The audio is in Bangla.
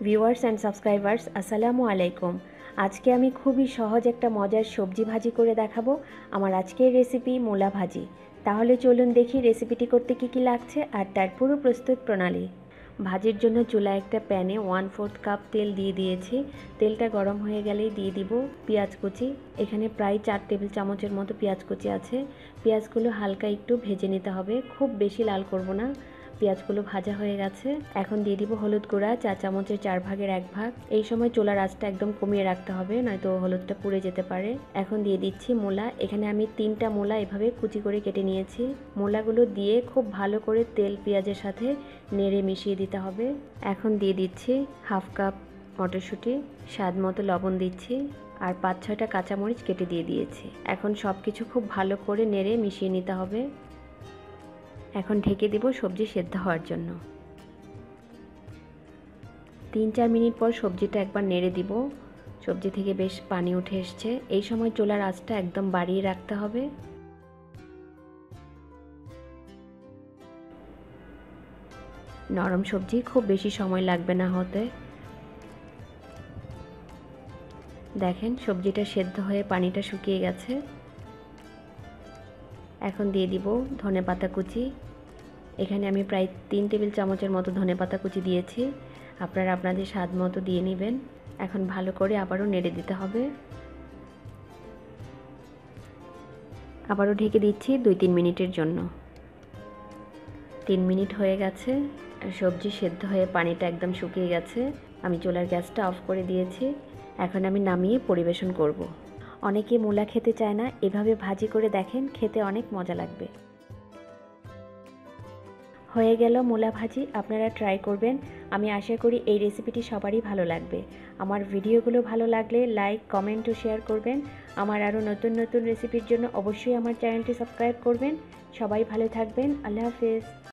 ভিউয়ার্স অ্যান্ড সাবস্ক্রাইবার্স আসসালামু আলাইকুম। আজকে আমি খুবই সহজ একটা মজার সবজি ভাজি করে দেখাবো। আমার আজকের রেসিপি মূলা ভাজি। তাহলে চলুন দেখি রেসিপিটি করতে কী কী লাগছে আর তার পুরো প্রস্তুত প্রণালী। ভাজির জন্য চুলায় একটা প্যানে 1/4 কাপ তেল দিয়ে দিয়েছি। তেলটা গরম হয়ে গেলেই দিয়ে দিব পেঁয়াজ কুচি। এখানে প্রায় 4 টেবিল চামচের মতো পেঁয়াজ কুচি আছে। পেঁয়াজগুলো হালকা একটু ভেজে নিতে হবে, খুব বেশি লাল করব না। পেঁয়াজগুলো ভাজা হয়ে গেছে। এখন দিয়ে দিব হলুদ গুঁড়া 4 চামচের 4 ভাগের 1 ভাগ। এই সময় চুলার আঁচটা একদম কমিয়ে রাখতে হবে, নয়তো হলুদটা পুড়ে যেতে পারে। এখন দিয়ে দিচ্ছি মূলা। এখানে আমি 3টা মূলা এভাবে কুচি করে কেটে নিয়েছি। মূলাগুলো দিয়ে খুব ভালো করে তেল পেঁয়াজের সাথে নেড়ে মিশিয়ে দিতে হবে। এখন দিয়ে দিচ্ছি হাফ কাপ মটরশুঁটি, স্বাদ মতো লবণ দিচ্ছি, আর 5-6টা কাঁচামরিচ কেটে দিয়ে দিয়েছি। এখন সব কিছু খুব ভালো করে নেড়ে মিশিয়ে নিতে হবে। এখন ঢেকে দেব সবজি সেদ্ধ হওয়ার জন্য। 3-4 মিনিট পর সবজিটা একবার নেড়ে দিব। সবজি থেকে বেশ পানি উঠে এসছে। এই সময় চুলার আঁচটা একদম বাড়িয়ে রাখতে হবে। নরম সবজি, খুব বেশি সময় লাগবে না হতে। দেখেন সবজিটা সেদ্ধ হয়ে পানিটা শুকিয়ে গেছে। এখন দিয়ে দিব ধনেপাতা কুচি। এখানে আমি প্রায় 3 টেবিল চামচের মতো ধনেপাতা কুচি দিয়েছি। আপনারা আপনাদের স্বাদ মতো দিয়ে নেবেন। এখন ভালো করে আবারও নেড়ে দিতে হবে। আবারও ঢেকে দিচ্ছি 2-3 মিনিটের জন্য। 3 মিনিট হয়ে গেছে। সবজি সেদ্ধ হয়ে পানিটা একদম শুকিয়ে গেছে। আমি চুলার গ্যাসটা অফ করে দিয়েছি। এখন আমি নামিয়ে পরিবেশন করব। অনেকে মূলা খেতে চায় না, এভাবে ভাজি করে দেখেন, খেতে অনেক মজা লাগবে। হয়ে গেল মূলা ভাজি। আপনারা ট্রাই করবেন। আমি আশা করি এই রেসিপিটি সবারই ভালো লাগবে। আমার ভিডিওগুলো ভালো লাগলে লাইক, কমেন্ট ও শেয়ার করবেন। আমার আরও নতুন নতুন রেসিপির জন্য অবশ্যই আমার চ্যানেলটি সাবস্ক্রাইব করবেন। সবাই ভালো থাকবেন। আল্লাহ হাফেজ।